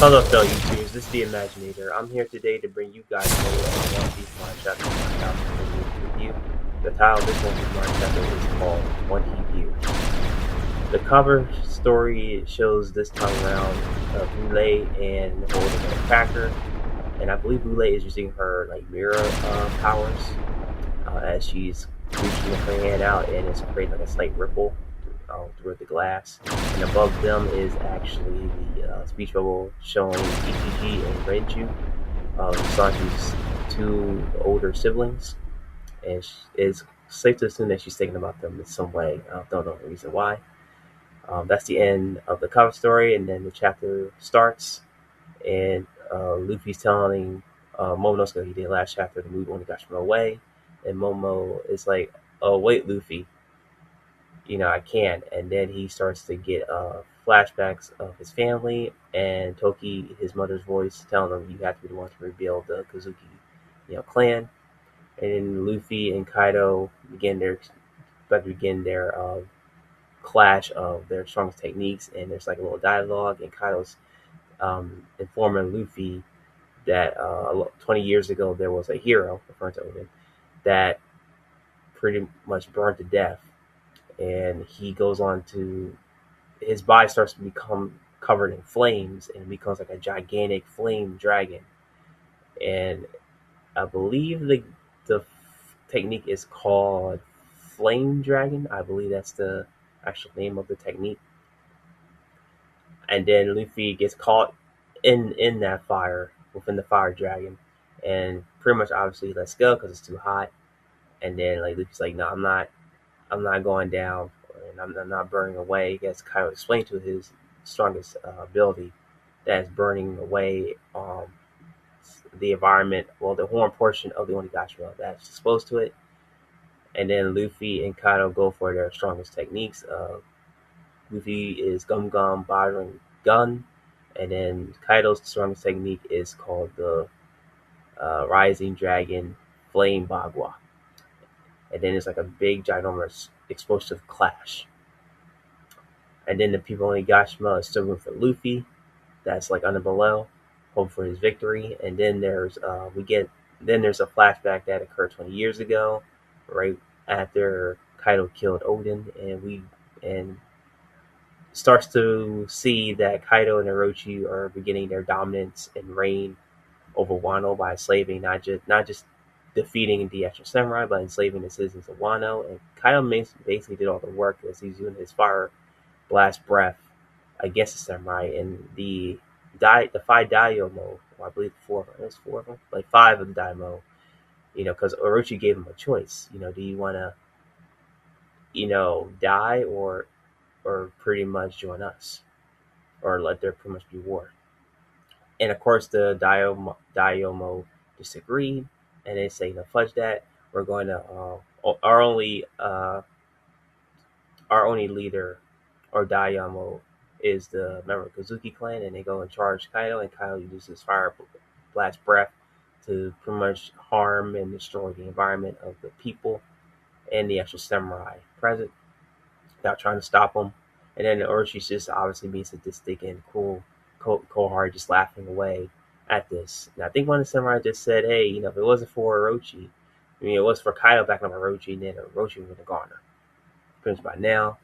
Hello, fellow YouTubers. This is the Imaginator. I'm here today to bring you guys a One Piece Mind Chapter 1000 review. The title of this One Piece Mind Chapter is called One He View. The cover story shows this time around Boulay and holding a cracker, and I believe Boulay is using her mirror powers as she's reaching her hand out, and it's creating a slight ripple through the glass. And above them is actually the speech bubble showing Ichiji and Renju, Sanji's two older siblings, and it's safe to assume that she's thinking about them in some way. I don't know the reason why. That's the end of the cover story, and then the chapter starts, and Luffy's telling Momonosuke he did last chapter to move Onigashima away, and Momo is like, "Oh wait, Luffy, I can." And then he starts to get flashbacks of his family and Toki, his mother's voice, telling him, "You have to be the one to rebuild the Kozuki, clan." And then Luffy and Kaido begin their clash of their strongest techniques, and there's like a little dialogue, and Kaido's informing Luffy that 20 years ago there was a hero, referring to Odin, that pretty much burned to death, and he goes on to his body starts to become covered in flames and becomes like a gigantic flame dragon. And I believe the technique is called Flame Dragon. I believe that's the actual name of the technique. And then Luffy gets caught in that fire within the fire dragon, and pretty much obviously lets go because it's too hot. And then Luffy's like, "No, I'm not going down, and I'm not burning away." He gets kind of explained to his strongest ability that is burning away the environment, well, the horn portion of the Onigashima that's exposed to it. And then Luffy and Kaido go for their strongest techniques. Luffy is Gum Gum Bottling Gun, and then Kaido's strongest technique is called the Rising Dragon Flame Bagua. And then it's like a big, ginormous, explosive clash. And then the people in Onigashima are still rooting for Luffy. That's like under below, hope for his victory. And then there's a flashback that occurred 20 years ago, right after Kaido killed Odin, and starts to see that Kaido and Orochi are beginning their dominance and reign over Wano by enslaving not just defeating the actual samurai, but enslaving the citizens of Wano. And Kaido basically did all the work as he's using his fire blast breath against the samurai. And the five Daimyo, or I believe there's four of them, like five of the Daimyo, because Orochi gave him a choice. Do you want to, die or pretty much join us, or let there pretty much be war? And of course, the Daimyo disagreed, and they say, fudge that. We're going to our only leader or Daimyo is the member of Kozuki clan, and they go and charge Kaido, and Kaido uses fire blast breath to pretty much harm and destroy the environment of the people and the actual samurai present without trying to stop them. And then Oroshi's just obviously being sadistic and cold-hearted, just laughing away at this. And I think one of the samurai just said, "Hey, if it wasn't for Orochi, it was for Kaido backing up Orochi, then Orochi would have gone her pretty much by now."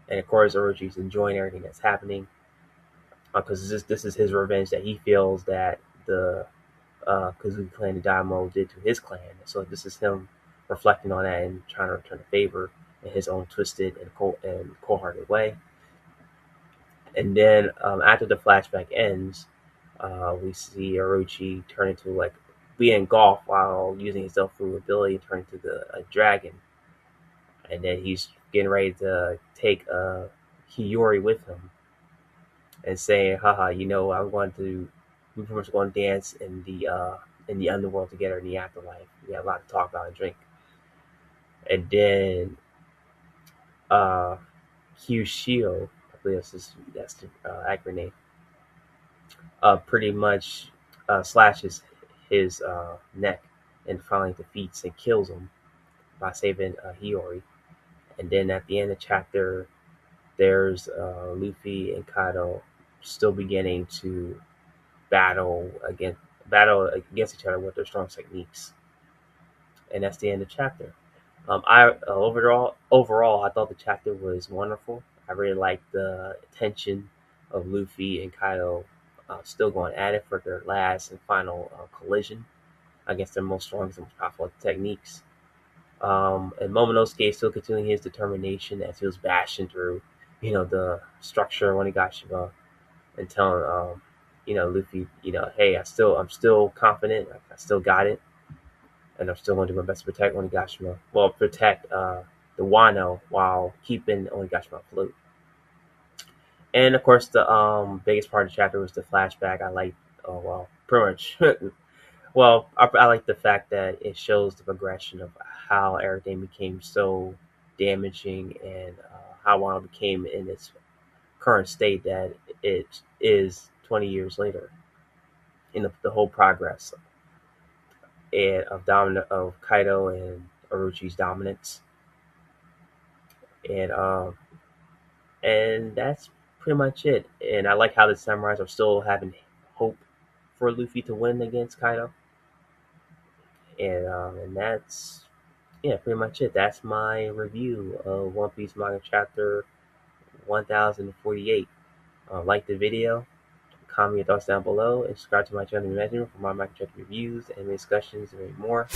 And of course, Orochi's enjoying everything that's happening because this is his revenge that he feels that the Kozuki clan and Daimyo did to his clan. So this is him reflecting on that and trying to return the favor in his own twisted and cold-hearted way. And then after the flashback ends, we see Orochi turn into be engulfed while using his Zelfu ability, turn into a dragon. And then he's getting ready to take Hiyori with him and saying, "Haha, we pretty much going to dance in the underworld together in the afterlife. We have a lot to talk about and drink." And then Kyushio, I believe that's the accurate name, pretty much slashes his neck and finally defeats and kills him by saving Hiyori. And then at the end of the chapter, there's Luffy and Kaido still beginning to battle against each other with their strong techniques. And that's the end of the chapter. I overall, I thought the chapter was wonderful. I really liked the tension of Luffy and Kaido still going at it for their last and final collision against their most strongest and most powerful techniques. And Momonosuke is still continuing his determination as he was bashing through, the structure of Onigashima and telling, Luffy, hey, I'm still confident, I still got it, and I'm still going to do my best to protect Onigashima. Well, protect the Wano while keeping Onigashima afloat. And of course, the biggest part of the chapter was the flashback. I like, oh well, pretty much. Well, I like the fact that it shows the progression of how everything became so damaging and how Wano became in its current state that it is 20 years later. In the whole progress of Kaido and Orochi's dominance, and that's pretty much it. And I like how the samurais are still having hope for Luffy to win against Kaido, and that's pretty much it. That's my review of One Piece manga chapter 1048. Like the video, comment your thoughts down below, and subscribe to my channel Imagine for more manga chapter reviews and discussions and more.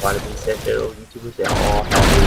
Want to be said to YouTubers that all have